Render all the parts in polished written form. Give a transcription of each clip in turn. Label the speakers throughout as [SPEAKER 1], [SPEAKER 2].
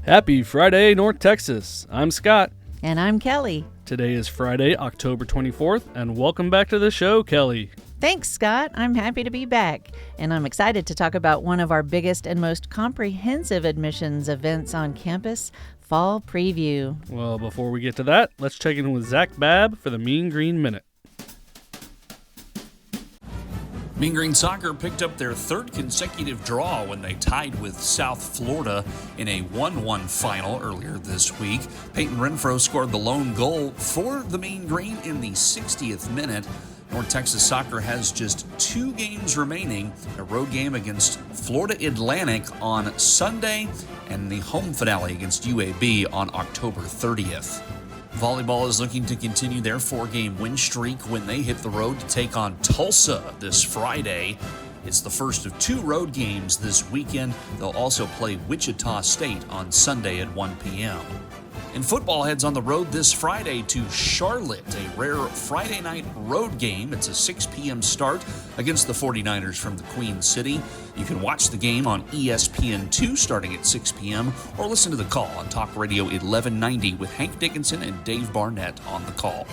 [SPEAKER 1] Happy Friday, North Texas. I'm Scott.
[SPEAKER 2] And I'm Kelly.
[SPEAKER 1] Today is Friday, October 24th, and welcome back to the show, Kelly.
[SPEAKER 2] Thanks, Scott. I'm happy to be back, and I'm excited to talk about one of our biggest and most comprehensive admissions events on campus, Fall Preview.
[SPEAKER 1] Well, before we get to that, let's check in with Zach Babb for the Mean Green Minute.
[SPEAKER 3] Mean Green Soccer picked up their third consecutive draw when they tied with South Florida in a 1-1 final earlier this week. Peyton Renfro scored the lone goal for the Mean Green in the 60th minute. North Texas Soccer has just 2 games remaining, a road game against Florida Atlantic on Sunday and the home finale against UAB on October 30th. Volleyball is looking to continue their 4-game win streak when they hit the road to take on Tulsa this Friday. It's the first of 2 road games this weekend. They'll also play Wichita State on Sunday at 1 p.m. And football heads on the road this Friday to Charlotte, a rare Friday night road game. It's a 6 p.m. start against the 49ers from the Queen City. You can watch the game on ESPN2 starting at 6 p.m. or listen to the call on Talk Radio 1190 with Hank Dickinson and Dave Barnett on the call.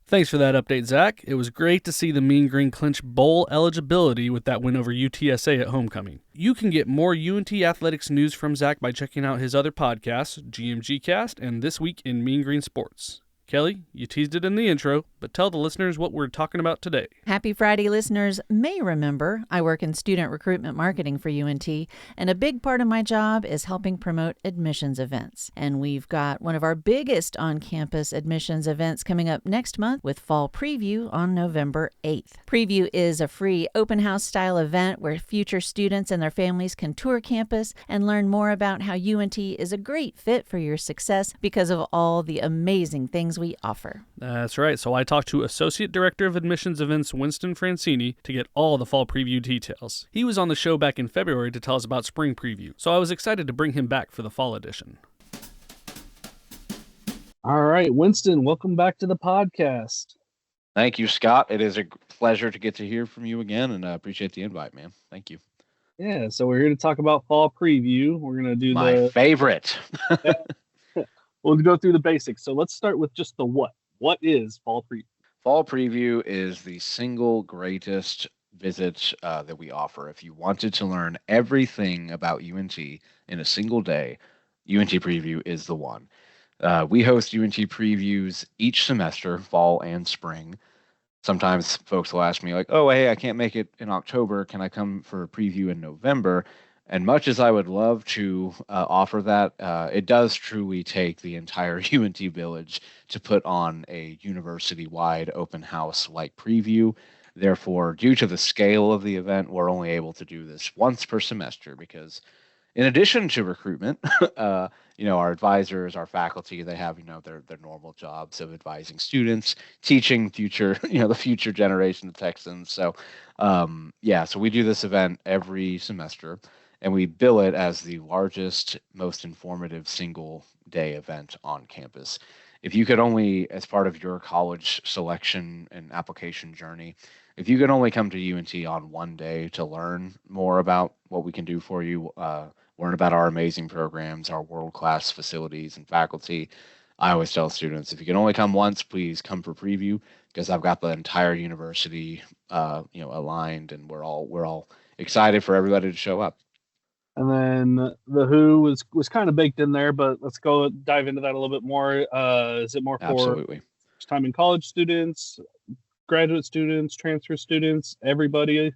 [SPEAKER 1] Thanks for that update, Zach. It was great to see the Mean Green clinch bowl eligibility with that win over UTSA at homecoming. You can get more UNT athletics news from Zach by checking out his other podcasts, GMG Cast and This Week in Mean Green Sports. Kelly, you teased it in the intro, but tell the listeners what we're talking about today.
[SPEAKER 2] Happy Friday listeners may remember I work in student recruitment marketing for UNT, and a big part of my job is helping promote admissions events. And we've got one of our biggest on-campus admissions events coming up next month with Fall Preview on November 8th. Preview is a free open house style event where future students and their families can tour campus and learn more about how UNT is a great fit for your success because of all the amazing things we offer.
[SPEAKER 1] That's right. So I talked to Associate Director of Admissions Events Winston Francini to get all the Fall Preview details. He was on the show back in February to tell us about Spring Preview, so I was excited to bring him back for the fall edition. All right, Winston, welcome back to the podcast.
[SPEAKER 4] Thank you, Scott. It is a pleasure to get to hear from you again, and I appreciate the invite, man. Thank you.
[SPEAKER 1] Yeah, so we're here to talk about Fall Preview. We're going to do
[SPEAKER 4] my favorite.
[SPEAKER 1] We'll go through the basics. So let's start with just the what. What is Fall Preview?
[SPEAKER 4] Fall Preview is the single greatest visit that we offer. If you wanted to learn everything about UNT in a single day, UNT Preview is the one. We host UNT Previews each semester, fall and spring. Sometimes folks will ask me like, oh, hey, I can't make it in October. Can I come for a preview in November? And much as I would love to offer that, it does truly take the entire UNT village to put on a university-wide open house-like preview. Therefore, due to the scale of the event, we're only able to do this once per semester because in addition to recruitment, our advisors, our faculty, they have, their normal jobs of advising students, teaching the future generation of Texans. So, so we do this event every semester. And we bill it as the largest, most informative single-day event on campus. If you could only, as part of your college selection and application journey, if you could only come to UNT on one day to learn more about what we can do for you, learn about our amazing programs, our world-class facilities and faculty, I always tell students, if you can only come once, please come for preview because I've got the entire university, aligned, and we're all excited for everybody to show up.
[SPEAKER 1] And then the who was kind of baked in there, but let's go dive into that a little bit more. Is it more for
[SPEAKER 4] Absolutely.
[SPEAKER 1] first time in college students, graduate students, transfer students, everybody?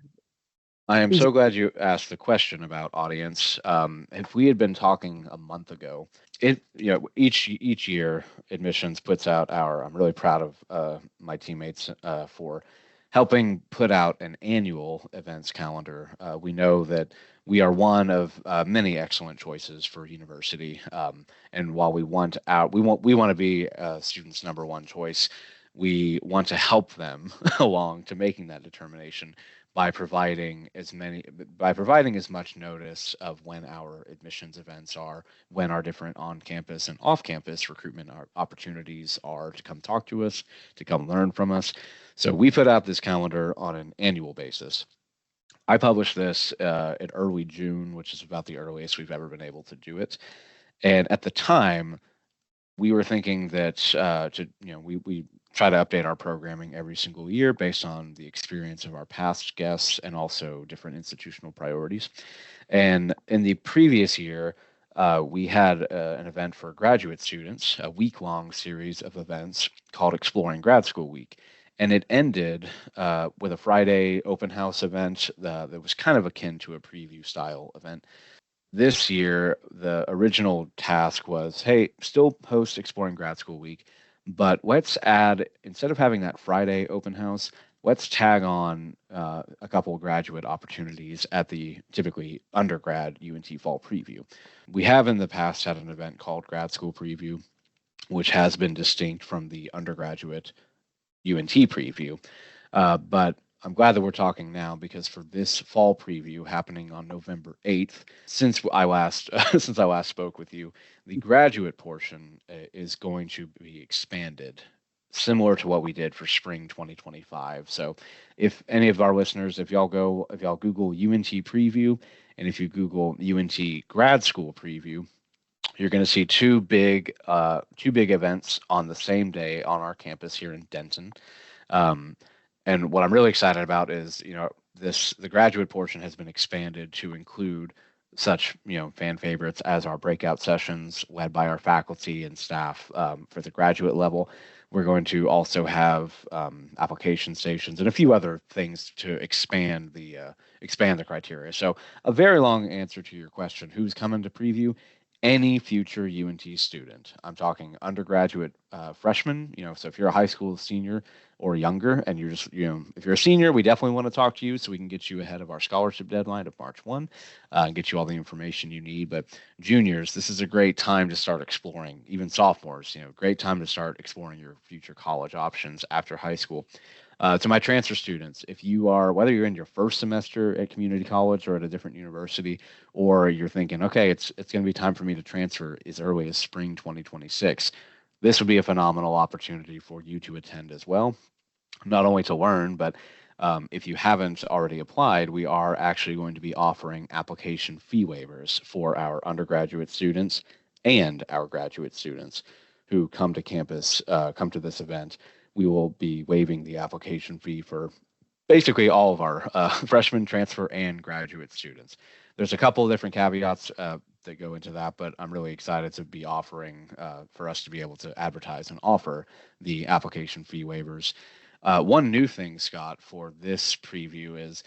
[SPEAKER 4] I am so glad you asked the question about audience. If we had been talking a month ago, each year admissions puts out I'm really proud of my teammates for helping put out an annual events calendar. We know that we are one of many excellent choices for university. And while we want to be students' number one choice, we want to help them along to making that determination by providing as much notice of when our admissions events are, when our different on-campus and off-campus recruitment opportunities are to come talk to us, to come learn from us. So we put out this calendar on an annual basis. I published this in early June, which is about the earliest we've ever been able to do it. And at the time, we were thinking that we try to update our programming every single year based on the experience of our past guests and also different institutional priorities. And in the previous year, we had an event for graduate students, a week-long series of events called Exploring Grad School Week. And it ended with a Friday open house event that was kind of akin to a preview style event. This year, the original task was, hey, still host Exploring Grad School Week, but let's add, instead of having that Friday open house, let's tag on a couple of graduate opportunities at the typically undergrad UNT Fall Preview. We have in the past had an event called Grad School Preview, which has been distinct from the undergraduate UNT Preview. But I'm glad that we're talking now because for this fall preview happening on November 8th, since I last spoke with you, the graduate portion is going to be expanded, similar to what we did for spring 2025. So, if any of our listeners, if y'all Google UNT preview, and if you Google UNT grad school preview, you're going to see two big events on the same day on our campus here in Denton. And what I'm really excited about is, the graduate portion has been expanded to include such, fan favorites as our breakout sessions led by our faculty and staff for the graduate level. We're going to also have application stations and a few other things to expand the criteria. So a very long answer to your question, who's coming to preview? Any future UNT student. I'm talking undergraduate freshmen, so if you're a high school senior or younger and you're just, if you're a senior, we definitely want to talk to you so we can get you ahead of our scholarship deadline of March 1 and get you all the information you need. But juniors, this is a great time to start exploring, even sophomores, great time to start exploring your future college options after high school. To my transfer students, if you are, whether you're in your first semester at community college or at a different university, or you're thinking, okay, it's going to be time for me to transfer as early as spring 2026, this would be a phenomenal opportunity for you to attend as well. Not only to learn, but if you haven't already applied, we are actually going to be offering application fee waivers for our undergraduate students and our graduate students who come to campus, come to this event. We will be waiving the application fee for basically all of our freshman, transfer, and graduate students. There's a couple of different caveats that go into that, but I'm really excited to be offering for us to be able to advertise and offer the application fee waivers. One new thing, Scott, for this preview is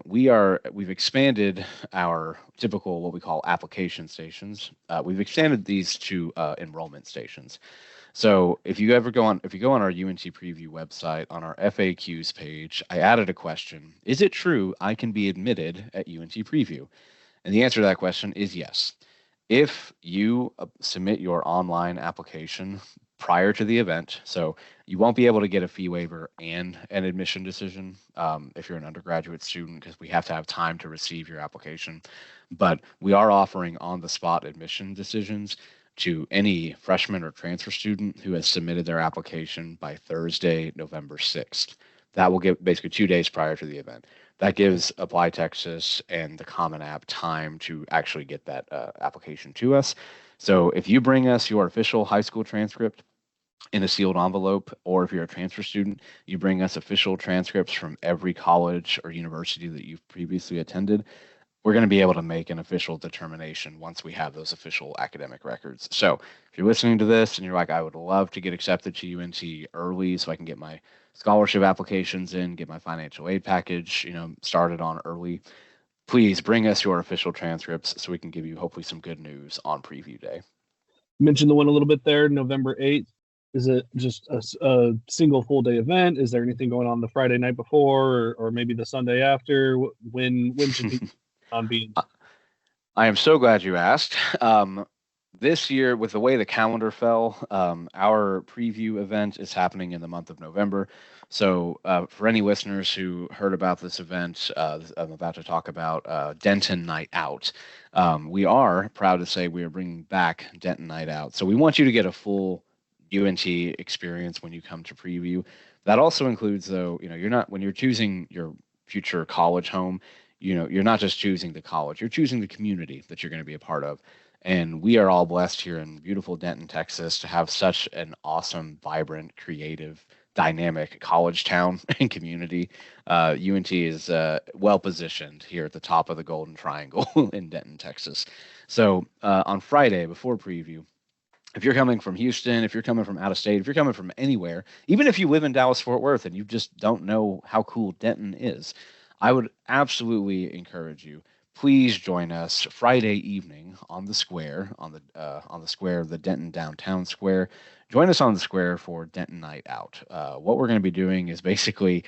[SPEAKER 4] we've expanded our typical what we call application stations. We've expanded these to enrollment stations. So if you go on our UNT Preview website, on our FAQs page, I added a question: is it true I can be admitted at UNT Preview? And the answer to that question is yes. If you submit your online application prior to the event, so you won't be able to get a fee waiver and an admission decision if you're an undergraduate student, because we have to have time to receive your application. But we are offering on-the-spot admission decisions to any freshman or transfer student who has submitted their application by Thursday, November 6th. That will give basically 2 days prior to the event. That gives Apply Texas and the Common App time to actually get that application to us. So if you bring us your official high school transcript in a sealed envelope, or if you're a transfer student, you bring us official transcripts from every college or university that you've previously attended, we're going to be able to make an official determination once we have those official academic records. So if you're listening to this and you're like, I would love to get accepted to UNT early so I can get my scholarship applications in, get my financial aid package, started on early, please bring us your official transcripts so we can give you hopefully some good news on preview day.
[SPEAKER 1] You mentioned the one a little bit there, November 8th. Is it just a single full day event? Is there anything going on the Friday night before or maybe the Sunday after? When should be on being?
[SPEAKER 4] I am so glad you asked. This year, with the way the calendar fell, our preview event is happening in the month of November. So for any listeners who heard about this event, I'm about to talk about Denton Night Out. We are proud to say we are bringing back Denton Night Out. So we want you to get a full UNT experience when you come to preview. That also includes, though, you're not, when you're choosing your future college home, you're not just choosing the college, you're choosing the community that you're going to be a part of. And we are all blessed here in beautiful Denton, Texas, to have such an awesome, vibrant, creative, dynamic college town and community. UNT is well positioned here at the top of the Golden Triangle in Denton, Texas. So on Friday, before preview, if you're coming from Houston, if you're coming from out of state, if you're coming from anywhere, even if you live in Dallas Fort Worth and you just don't know how cool Denton is, I would absolutely encourage you. Please join us Friday evening on the square, on the square of the Denton Downtown Square. Join us on the square for Denton Night Out. What we're going to be doing is basically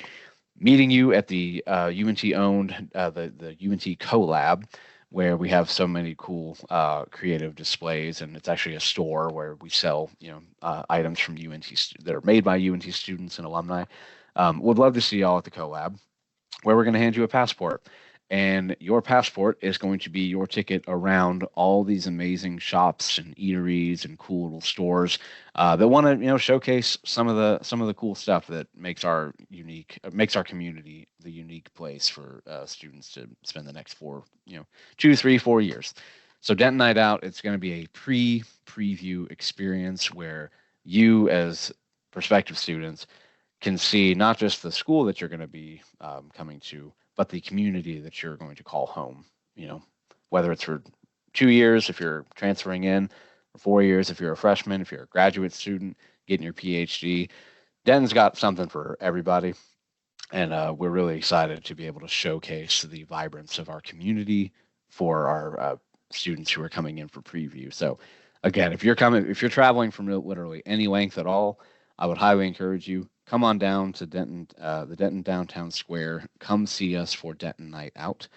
[SPEAKER 4] meeting you at the UNT owned the UNT CoLab, where we have so many cool creative displays, and it's actually a store where we sell items from UNT that are made by UNT students and alumni. Would love to see y'all at the CoLab, where we're going to hand you a passport. And your passport is going to be your ticket around all these amazing shops and eateries and cool little stores that want to, showcase some of the cool stuff that makes our community the unique place for students to spend the next 2, 3, 4 years. So Denton Night Out, it's going to be a preview experience where you, as prospective students, can see not just the school that you're going to be coming to, but the community that you're going to call home. Whether it's for 2 years if you're transferring in, or 4 years if you're a freshman, if you're a graduate student getting your PhD. Denton's got something for everybody, and we're really excited to be able to showcase the vibrance of our community for our students who are coming in for preview. So again, if you're traveling from literally any length at all, I would highly encourage you, come on down to Denton, the Denton Downtown Square. Come see us for Denton Night Out.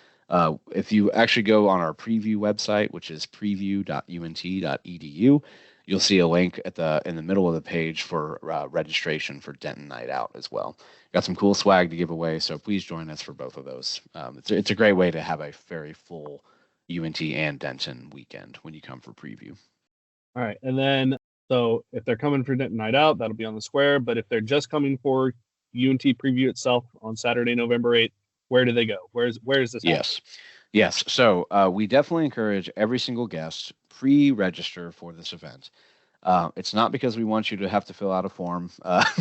[SPEAKER 4] If you actually go on our preview website, which is preview.unt.edu, you'll see a link in the middle of the page for registration for Denton Night Out as well. Got some cool swag to give away, so please join us for both of those. It's a great way to have a very full UNT and Denton weekend when you come for preview.
[SPEAKER 1] All right, and then so if they're coming for Denton Night Out, that'll be on the square. But if they're just coming for UNT preview itself on Saturday, November 8th, where do they go? Where is this?
[SPEAKER 4] Yes. So we definitely encourage every single guest pre-register for this event. It's not because we want you to have to fill out a form,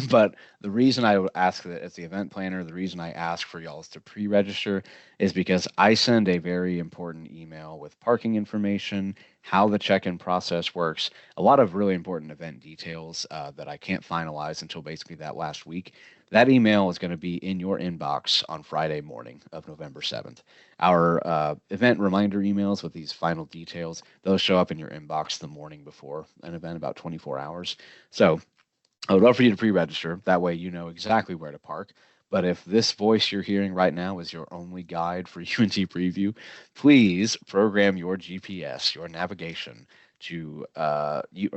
[SPEAKER 4] but the reason I would ask that as the event planner, the reason I ask for y'all to pre-register is because I send a very important email with parking information, how the check-in process works, a lot of really important event details that I can't finalize until basically that last week. That email is going to be in your inbox on Friday morning of November 7th. Our event reminder emails with these final details, those show up in your inbox the morning before an event, about 24 hours. So I would love for you to pre-register. That way you know exactly where to park. But if this voice you're hearing right now is your only guide for UNT preview, please program your GPS, your navigation, to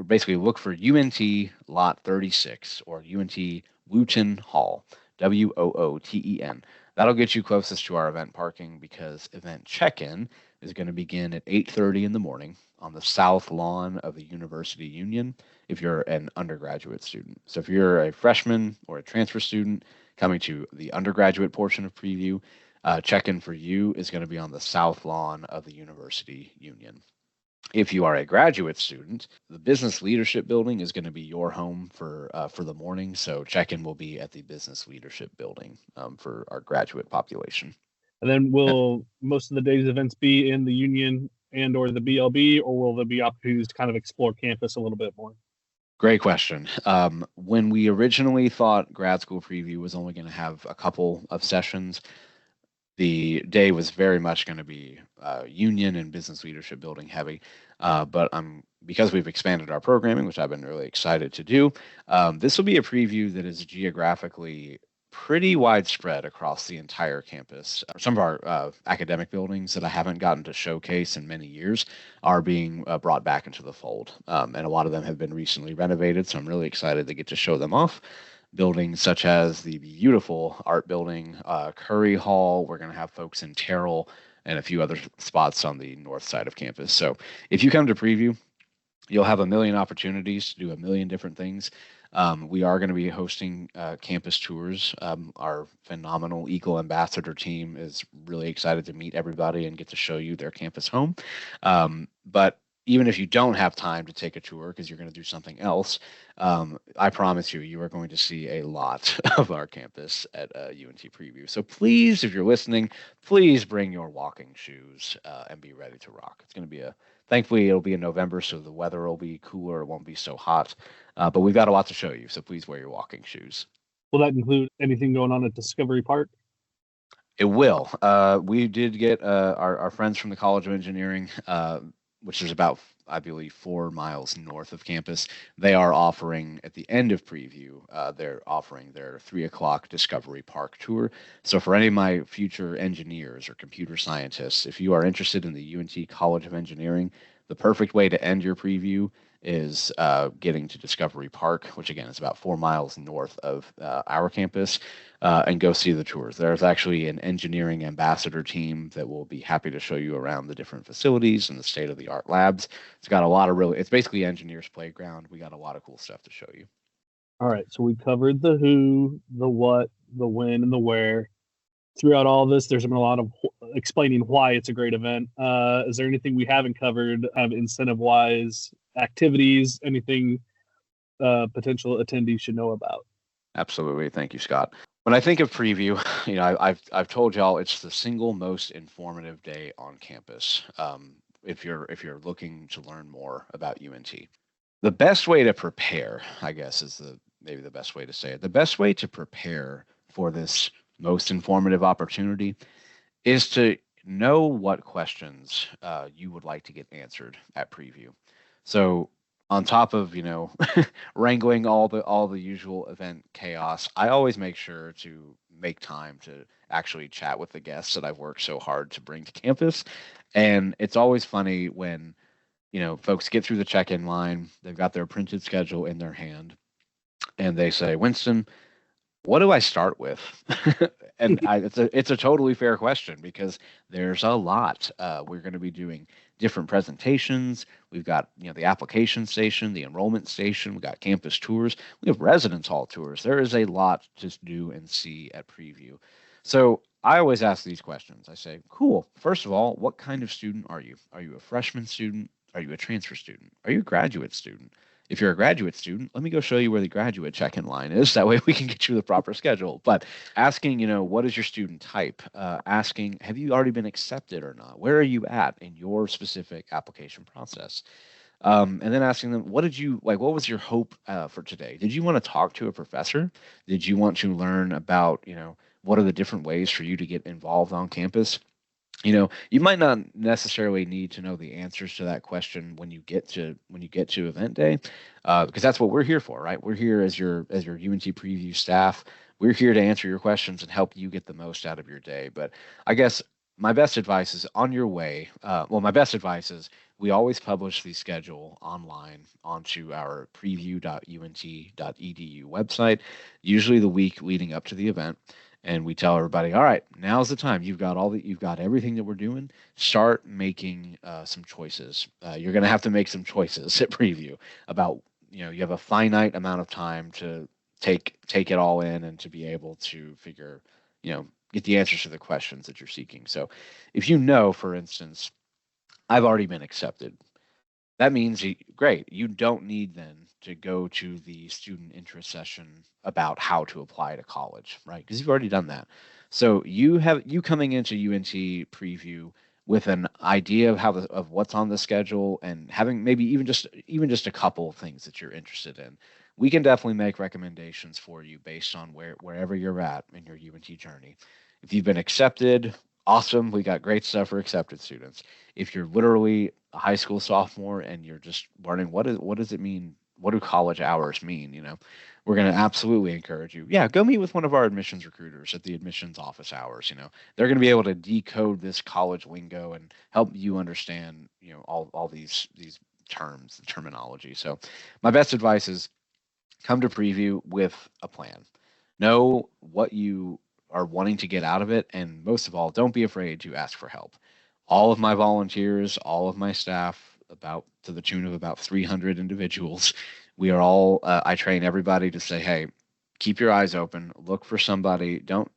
[SPEAKER 4] basically look for UNT Lot 36 or UNT Wooten Hall, Wooten. That'll get you closest to our event parking because event check-in is going to begin at 8:30 in the morning on the south lawn of the University Union if you're an undergraduate student. So if you're a freshman or a transfer student coming to the undergraduate portion of preview, check-in for you is going to be on the south lawn of the University Union. If you are a graduate student, the Business Leadership Building is going to be your home for the morning. So check-in will be at the Business Leadership Building for our graduate population.
[SPEAKER 1] And then will most of the day's events be in the Union and or the BLB, or will there be opportunities to kind of explore campus a little bit more?
[SPEAKER 4] Great question. When we originally thought grad school preview was only going to have a couple of sessions, the day was very much going to be Union and Business Leadership Building heavy. But because we've expanded our programming, which I've been really excited to do, this will be a preview that is geographically pretty widespread across the entire campus. Some of our academic buildings that I haven't gotten to showcase in many years are being brought back into the fold. And a lot of them have been recently renovated, so I'm really excited to get to show them off. Buildings such as the beautiful art building, Curry Hall. We're going to have folks in Terrell and a few other spots on the north side of campus. So if you come to preview, you'll have a million opportunities to do a million different things. We are going to be hosting campus tours. Our phenomenal Eagle Ambassador team is really excited to meet everybody and get to show you their campus home. But even if you don't have time to take a tour because you're going to do something else, I promise you, you are going to see a lot of our campus at UNT Preview. So please, if you're listening, please bring your walking shoes and be ready to rock. It's going to be thankfully, it'll be in November, so the weather will be cooler. It won't be so hot. But we've got a lot to show you, so please wear your walking shoes.
[SPEAKER 1] Will that include anything going on at Discovery Park?
[SPEAKER 4] It will. We did get our friends from the College of Engineering, which is about, I believe, 4 miles north of campus. They are offering, at the end of preview, they're offering their 3 o'clock Discovery Park tour. So for any of my future engineers or computer scientists, if you are interested in the UNT College of Engineering, the perfect way to end your preview is getting to Discovery Park, which again is about 4 miles north of our campus, and go see the tours. There's actually an engineering ambassador team that will be happy to show you around the different facilities and the state-of-the-art labs. It's got a lot of it's basically engineers' playground. We got a lot of cool stuff to show you.
[SPEAKER 1] All right, so we covered the who, the what, the when, and the where. Throughout all of this, there's been a lot of explaining why it's a great event. Is there anything we haven't covered, incentive-wise, activities, anything potential attendees should know about?
[SPEAKER 4] Absolutely. Thank you, Scott. When I think of preview, I've told y'all it's the single most informative day on campus. If you're looking to learn more about UNT, the best way to prepare, I guess, is maybe the best way to say it. The best way to prepare for this most informative opportunity is to know what questions you would like to get answered at preview. So on top of wrangling all the usual event chaos, I always make sure to make time to actually chat with the guests that I've worked so hard to bring to campus. And it's always funny when folks get through the check-in line, they've got their printed schedule in their hand, and they say, Winston, what do I start with? And it's a totally fair question because there's a lot. We're going to be doing different presentations. We've got the application station, the enrollment station. We got campus tours. We have residence hall tours. There is a lot to do and see at preview. So I always ask these questions. I say, cool. First of all, what kind of student are you? Are you a freshman student? Are you a transfer student? Are you a graduate student? If you're a graduate student, let me go show you where the graduate check-in line is. That way we can get you the proper schedule. But asking, what is your student type? Asking, have you already been accepted or not? Where are you at in your specific application process? And then asking them, what was your hope for today? Did you want to talk to a professor? Did you want to learn about, what are the different ways for you to get involved on campus? You might not necessarily need to know the answers to that question when you get to event day, because that's what we're here for, right? We're here as your UNT Preview staff. We're here to answer your questions and help you get the most out of your day. But I guess my best advice is on your way. My best advice is we always publish the schedule online onto our preview.unt.edu website, usually the week leading up to the event. And we tell everybody, all right, now's the time. You've got everything that we're doing. Start making some choices. You're going to have to make some choices at preview about, you have a finite amount of time to take it all in and to be able to figure, get the answers to the questions that you're seeking. So if for instance, I've already been accepted, that means, great, you don't need then to go to the student interest session about how to apply to college, right? Because you've already done that. So you coming into UNT Preview with an idea of what's on the schedule and having maybe even just a couple of things that you're interested in. We can definitely make recommendations for you based on wherever you're at in your UNT journey. If you've been accepted, awesome. We got great stuff for accepted students. If you're literally a high school sophomore and you're just learning what does it mean? What do college hours mean? We're going to absolutely encourage you. Yeah, go meet with one of our admissions recruiters at the admissions office hours. They're going to be able to decode this college lingo and help you understand, all these terms, the terminology. So my best advice is come to preview with a plan. Know what you are wanting to get out of it. And most of all, don't be afraid to ask for help. All of my volunteers, all of my staff, to the tune of about 300 individuals, We are all, I train everybody to say, hey, keep your eyes open, look for somebody. Don't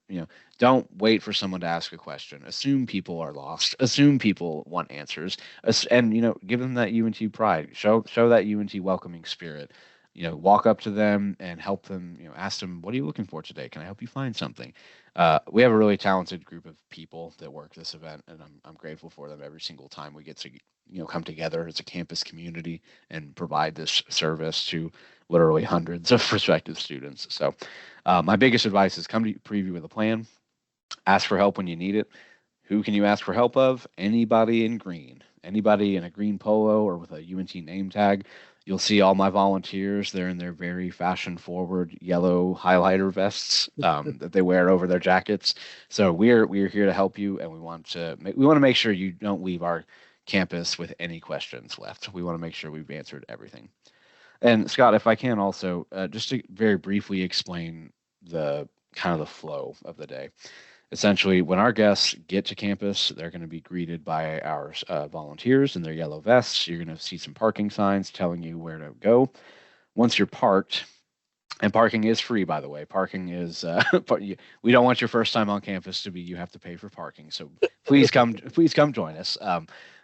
[SPEAKER 4] wait for someone to ask a question. Assume people are lost. Assume people want answers, and give them that UNT pride. Show that UNT welcoming spirit. Walk up to them and help them. Ask them, what are you looking for today? Can I help you find something? We have a really talented group of people that work this event, and I'm grateful for them every single time we get to come together as a campus community and provide this service to literally hundreds of prospective students. So, my biggest advice is come to preview with a plan. Ask for help when you need it. Who can you ask for help of? Anybody in green. Anybody in a green polo or with a UNT name tag. You'll see all my volunteers. They're in their very fashion-forward yellow highlighter vests that they wear over their jackets. So we're here to help you, and we want to make sure you don't leave our campus with any questions left. We want to make sure we've answered everything. And Scott, if I can also just to very briefly explain the kind of the flow of the day. Essentially, when our guests get to campus, they're going to be greeted by our volunteers in their yellow vests. You're going to see some parking signs telling you where to go. Once you're parked, and parking is free, by the way. Parking is we don't want your first time on campus to be you have to pay for parking. So please come join us.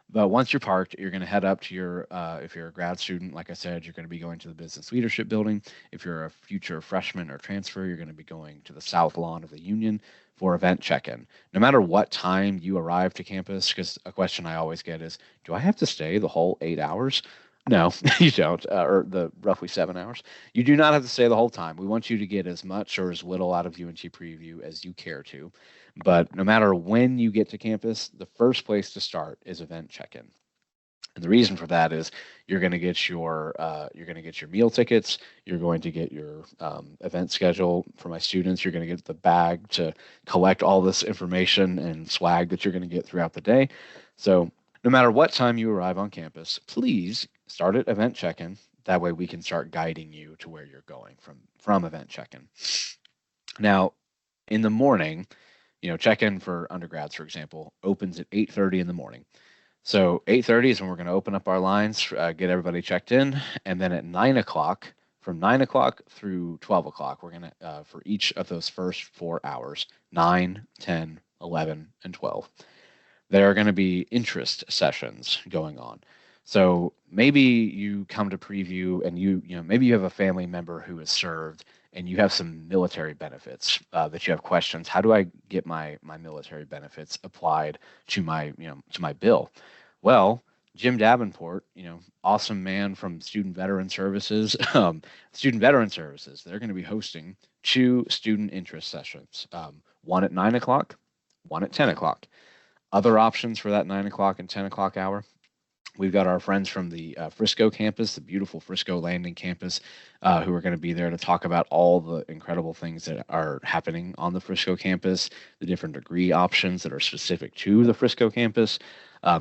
[SPEAKER 4] But once you're parked, you're going to head up to your, if you're a grad student, like I said, you're going to be going to the Business Leadership Building. If you're a future freshman or transfer, you're going to be going to the South Lawn of the Union for event check-in. No matter what time you arrive to campus, because a question I always get is, do I have to stay the whole 8 hours? No, you don't, or the roughly 7 hours. You do not have to stay the whole time. We want you to get as much or as little out of UNT Preview as you care to. But no matter when you get to campus, the first place to start is event check-in. And the reason for that is you're going to get your meal tickets. You're going to get your event schedule for my students. You're going to get the bag to collect all this information and swag that you're going to get throughout the day. So no matter what time you arrive on campus, please start at event check-in. That way we can start guiding you to where you're going from event check-in. Now, in the morning, check-in for undergrads, for example, opens at 8:30 in the morning. So 8:30 is when we're going to open up our lines, get everybody checked in, and then at 9 o'clock, from 9 o'clock through 12 o'clock, we're going to, for each of those first 4 hours, 9, 10, 11, and 12, there are going to be interest sessions going on. So maybe you come to preview and maybe you have a family member who has served and you have some military benefits that you have questions. How do I get my military benefits applied to my bill? Well, Jim Davenport, awesome man from Student Veteran Services, they're going to be hosting 2 student interest sessions, one at 9 o'clock, one at 10 o'clock. Other options for that 9 o'clock and 10 o'clock hour. We've got our friends from the Frisco campus, the beautiful Frisco Landing campus, who are going to be there to talk about all the incredible things that are happening on the Frisco campus, the different degree options that are specific to the Frisco campus.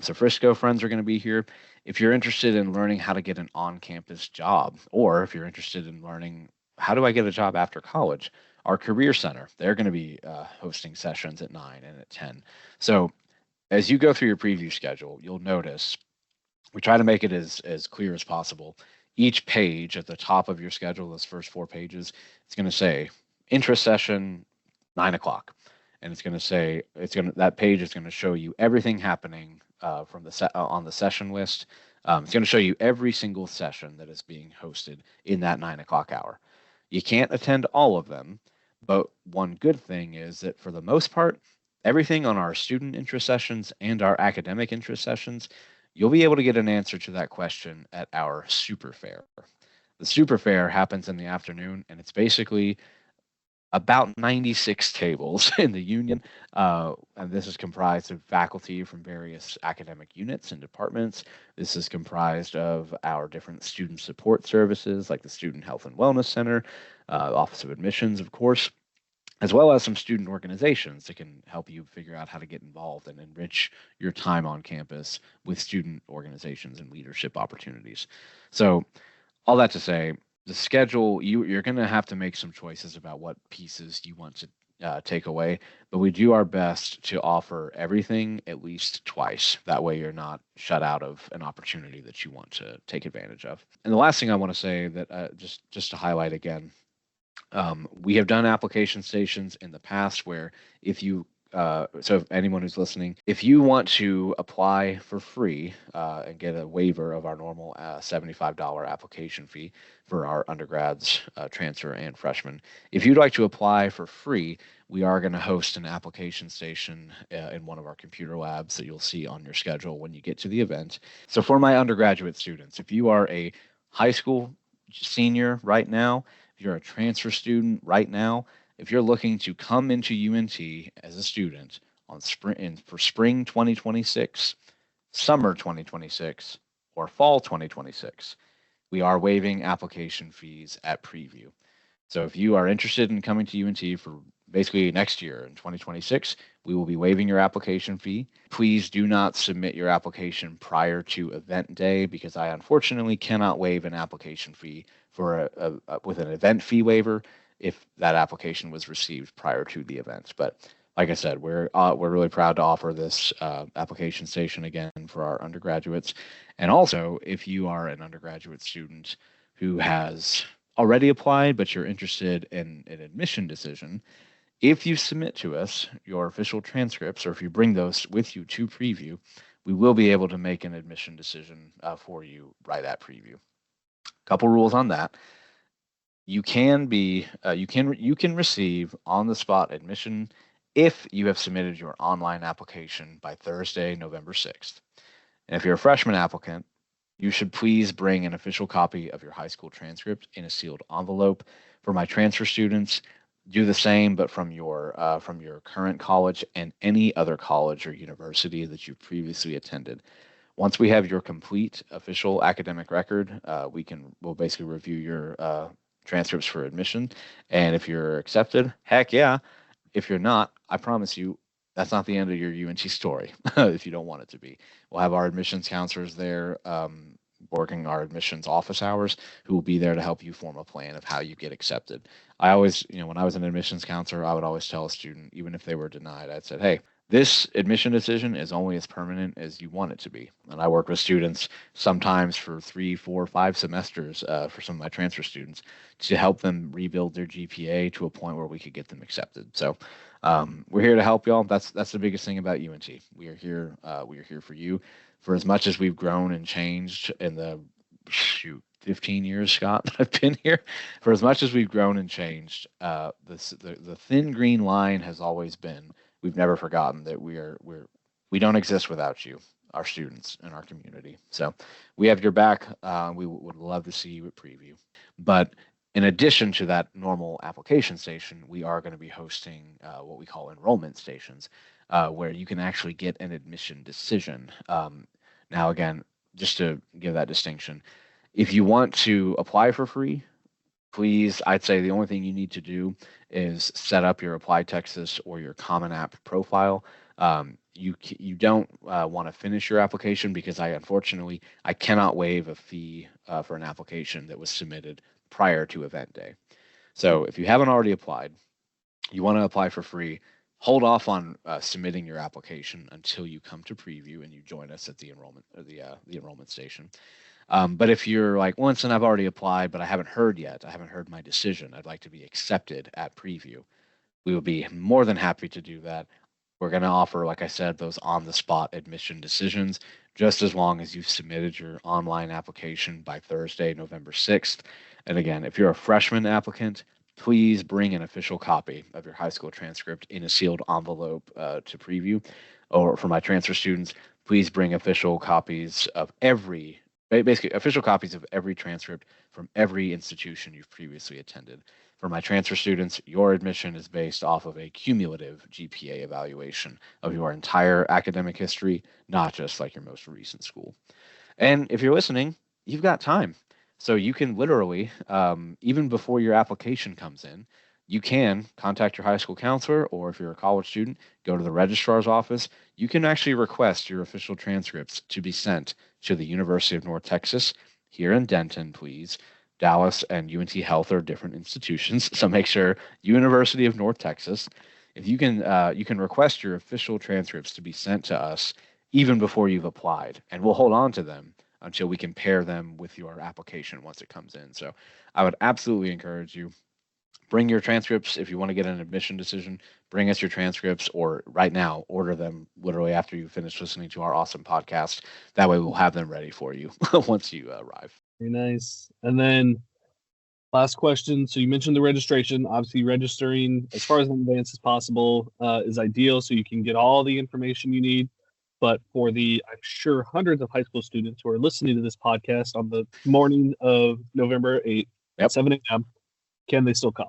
[SPEAKER 4] So Frisco friends are going to be here. If you're interested in learning how to get an on-campus job, or if you're interested in learning how do I get a job after college, our Career Center, they're going to be hosting sessions at 9 and at 10. So as you go through your preview schedule, you'll notice we try to make it as clear as possible. Each page at the top of your schedule, those first 4 pages, it's going to say interest session 9 o'clock, and it's going to say that page is going to show you everything happening from on the session list. It's going to show you every single session that is being hosted in that 9 o'clock hour. You can't attend all of them, but one good thing is that for the most part, everything on our student interest sessions and our academic interest sessions, you'll be able to get an answer to that question at our Super Fair. The Super Fair happens in the afternoon, and it's basically about 96 tables in the Union, and this is comprised of faculty from various academic units and departments. This is comprised of our different student support services, like the Student Health and Wellness Center, Office of Admissions, of course, as well as some student organizations that can help you figure out how to get involved and enrich your time on campus with student organizations and leadership opportunities. So all that to say, the schedule, you're going to have to make some choices about what pieces you want to take away, but we do our best to offer everything at least twice. That way you're not shut out of an opportunity that you want to take advantage of. And the last thing I want to say that just to highlight again, we have done application stations in the past where if you so if anyone who's listening, if you want to apply for free and get a waiver of our normal $75 application fee for our undergrads, transfer, and freshmen, if you'd like to apply for free, we are going to host an application station in one of our computer labs that you'll see on your schedule when you get to the event. So for my undergraduate students, if you are a high school senior right now, if you're a transfer student right now, if you're looking to come into UNT as a student on for spring 2026, summer 2026, or fall 2026, we are waiving application fees at preview. So if you are interested in coming to UNT for basically next year in 2026, we will be waiving your application fee. Please do not submit your application prior to event day because I unfortunately cannot waive an application fee for with an event fee waiver if that application was received prior to the event. But like I said, we're really proud to offer this application station again for our undergraduates. And also, if you are an undergraduate student who has already applied, but you're interested in an admission decision, if you submit to us your official transcripts, or if you bring those with you to preview, we will be able to make an admission decision for you right at preview. Couple rules on that. You can receive on-the-spot admission if you have submitted your online application by Thursday, November 6th. And if you're a freshman applicant, you should please bring an official copy of your high school transcript in a sealed envelope. For my transfer students, do the same, but from your current college and any other college or university that you previously attended. Once we have your complete official academic record, we'll basically review your transcripts for admission. And if you're accepted, heck yeah. If you're not, I promise you, that's not the end of your UNT story if you don't want it to be. We'll have our admissions counselors there working our admissions office hours who will be there to help you form a plan of how you get accepted. I always, when I was an admissions counselor, I would always tell a student, even if they were denied, I'd say, hey, this admission decision is only as permanent as you want it to be. And I work with students sometimes for 3, 4, 5 semesters for some of my transfer students to help them rebuild their GPA to a point where we could get them accepted. So we're here to help y'all. That's the biggest thing about UNT. We are here for you. For as much as we've grown and changed in the 15 years, Scott, that I've been here, for as much as we've grown and changed, the thin green line has always been, we've never forgotten that we don't exist without you, our students and our community. So we have your back. We would love to see you at preview. But in addition to that normal application station, we are going to be hosting what we call enrollment stations, where you can actually get an admission decision. Now, again, just to give that distinction, if you want to apply for free, please, I'd say the only thing you need to do is set up your Apply Texas or your Common App profile. You don't want to finish your application because unfortunately I cannot waive a fee for an application that was submitted prior to event day. So if you haven't already applied, you want to apply for free, hold off on submitting your application until you come to preview and you join us at the enrollment station. But if you're like, once and I've already applied, but I haven't heard yet, I haven't heard my decision, I'd like to be accepted at preview, we would be more than happy to do that. We're going to offer, like I said, those on-the-spot admission decisions, just as long as you've submitted your online application by Thursday, November 6th. And again, if you're a freshman applicant, please bring an official copy of your high school transcript in a sealed envelope to preview. Or for my transfer students, please bring official copies of official copies of every transcript from every institution you've previously attended. For my transfer students, your admission is based off of a cumulative GPA evaluation of your entire academic history, not just like your most recent school. And if you're listening, you've got time. So you can literally, even before your application comes in, you can contact your high school counselor, or if you're a college student, go to the registrar's office. You can actually request your official transcripts to be sent to the University of North Texas here in Denton, please. Dallas and UNT Health are different institutions, so make sure University of North Texas. if you can request your official transcripts to be sent to us even before you've applied, and we'll hold on to them until we can pair them with your application once it comes in. So I would absolutely encourage you, bring your transcripts. If you want to get an admission decision, bring us your transcripts, or right now, order them literally after you finish listening to our awesome podcast. That way we'll have them ready for you once you arrive.
[SPEAKER 1] Very nice. And then last question. So you mentioned the registration. Obviously, registering as far as in advance as possible is ideal, so you can get all the information you need. But for the, I'm sure, hundreds of high school students who are listening to this podcast on the morning of November 8th at 7 a.m., can they still come?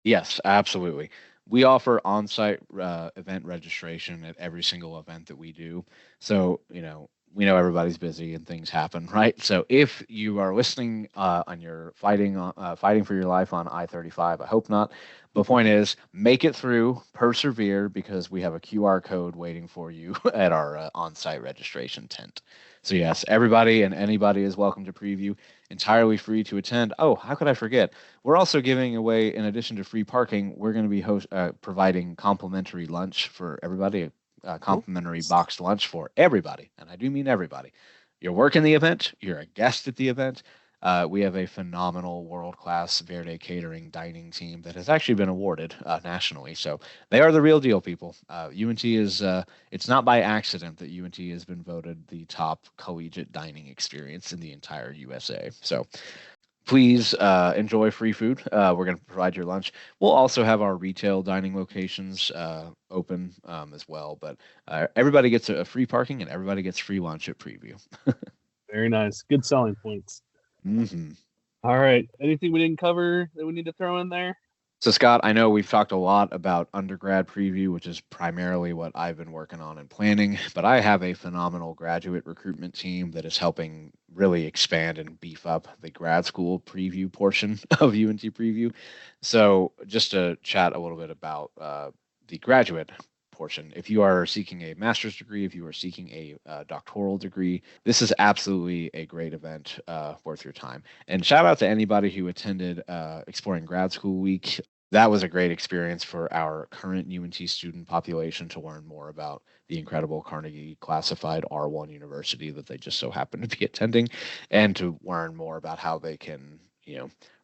[SPEAKER 4] Yes, absolutely. We offer on-site event registration at every single event that we do. So, we know everybody's busy and things happen, right? So if you are listening and you're fighting for your life on I-35, I hope not. The point is, make it through, persevere, because we have a QR code waiting for you at our on-site registration tent. So yes, everybody and anybody is welcome to preview, entirely free to attend. Oh, how could I forget? We're also giving away, in addition to free parking, we're going to be providing complimentary lunch for everybody, complimentary boxed lunch for everybody. And I do mean everybody. You're working the event, you're a guest at the event. We have a phenomenal world-class Verde Catering dining team that has actually been awarded nationally. So they are the real deal, people. UNT is, it's not by accident that UNT has been voted the top collegiate dining experience in the entire USA. So please enjoy free food. We're going to provide your lunch. We'll also have our retail dining locations open as well. But everybody gets a free parking and everybody gets free lunch at Preview.
[SPEAKER 1] Very nice. Good selling points.
[SPEAKER 4] Mm-hmm.
[SPEAKER 1] All right. Anything we didn't cover that we need to throw in there?
[SPEAKER 4] So, Scott, I know we've talked a lot about undergrad preview, which is primarily what I've been working on and planning, but I have a phenomenal graduate recruitment team that is helping really expand and beef up the grad school preview portion of UNT preview. So, just to chat a little bit about the graduate portion. If you are seeking a master's degree, if you are seeking a doctoral degree, this is absolutely a great event worth your time. And shout out to anybody who attended Exploring Grad School Week. That was a great experience for our current UNT student population to learn more about the incredible Carnegie classified R1 university that they just so happen to be attending, and to learn more about how they can,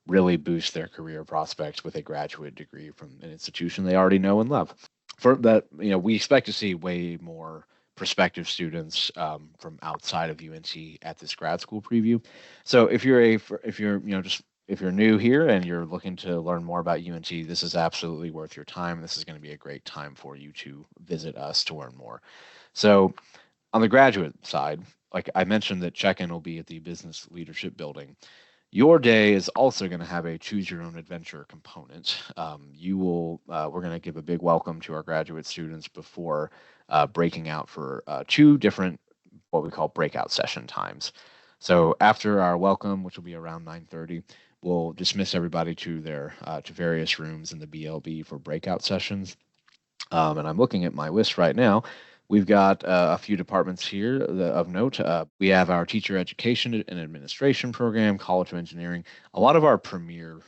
[SPEAKER 4] really boost their career prospects with a graduate degree from an institution they already know and love. For that, we expect to see way more prospective students from outside of UNT at this grad school preview. So if you're new here and you're looking to learn more about UNT, this is absolutely worth your time. This is going to be a great time for you to visit us to learn more. So on the graduate side, like I mentioned, that check-in will be at the Business Leadership Building. Your day is also going to have a choose your own adventure component. We're going to give a big welcome to our graduate students before breaking out for two different, what we call breakout session times. So after our welcome, which will be around 9:30, we'll dismiss everybody to their to various rooms in the BLB for breakout sessions. And I'm looking at my list right now. We've got a few departments here of note. We have our teacher education and administration program, College of Engineering. A lot of our premier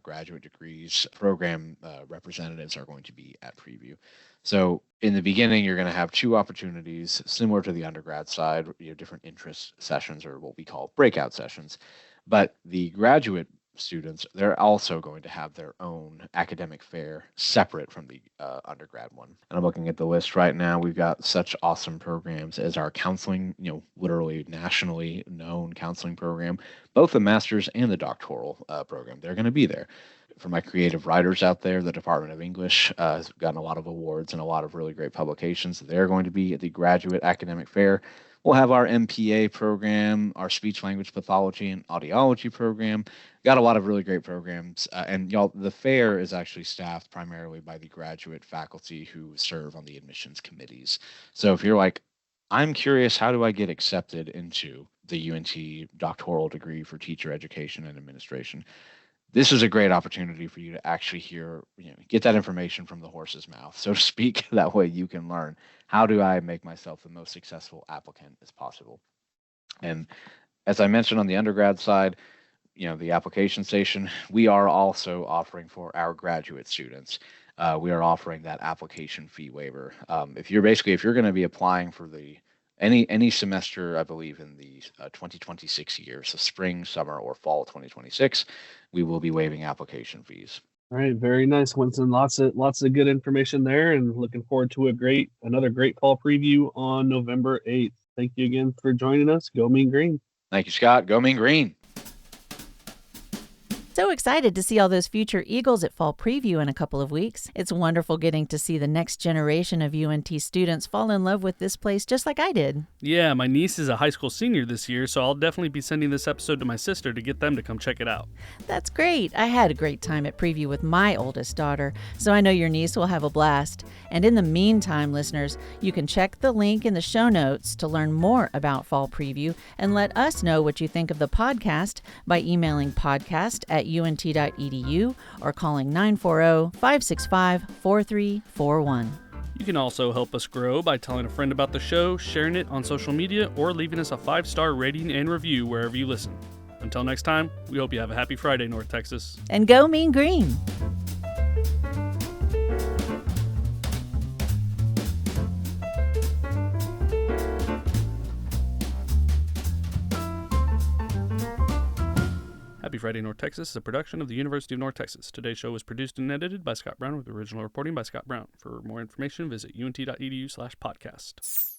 [SPEAKER 4] graduate degrees program representatives are going to be at preview. So in the beginning, you're going to have two opportunities similar to the undergrad side, different interest sessions, or what we call breakout sessions. But the graduate students, they're also going to have their own academic fair separate from the undergrad one. And I'm looking at the list right now. We've got such awesome programs as our counseling, literally nationally known counseling program, both the master's and the doctoral program. They're going to be there. For my creative writers out there, the Department of English has gotten a lot of awards and a lot of really great publications. They're going to be at the graduate academic fair. We'll have our MPA program, our speech language pathology and audiology program. Got a lot of really great programs. And y'all, the fair is actually staffed primarily by the graduate faculty who serve on the admissions committees. So if you're like, I'm curious, how do I get accepted into the UNT doctoral degree for teacher education and administration? This is a great opportunity for you to actually hear, get that information from the horse's mouth, so to speak. That way you can learn, how do I make myself the most successful applicant as possible? And as I mentioned on the undergrad side, the application station, we are also offering for our graduate students we are offering that application fee waiver. If you're going to be applying for any semester, I believe in the 2026 year, so spring, summer, or fall 2026, we will be waiving application fees.
[SPEAKER 1] All right, very nice, Winston. Lots of good information there, and looking forward to another great fall preview on November 8th. Thank you again for joining us. Go Mean Green.
[SPEAKER 4] Thank you, Scott. Go Mean Green.
[SPEAKER 2] So excited to see all those future Eagles at Fall Preview in a couple of weeks. It's wonderful getting to see the next generation of UNT students fall in love with this place just like I did.
[SPEAKER 1] Yeah, my niece is a high school senior this year, so I'll definitely be sending this episode to my sister to get them to come check it out.
[SPEAKER 2] That's great. I had a great time at Preview with my oldest daughter, so I know your niece will have a blast. And in the meantime, listeners, you can check the link in the show notes to learn more about Fall Preview and let us know what you think of the podcast by emailing podcast@unt.edu or calling 940-565-4341.
[SPEAKER 1] You can also help us grow by telling a friend about the show, sharing it on social media, or leaving us a 5-star rating and review wherever you listen. Until next time, we hope you have a happy Friday, North Texas.
[SPEAKER 2] And go Mean Green!
[SPEAKER 1] Happy Friday, North Texas is a production of the University of North Texas. Today's show was produced and edited by Scott Brown with original reporting by Scott Brown. For more information, visit unt.edu/podcast.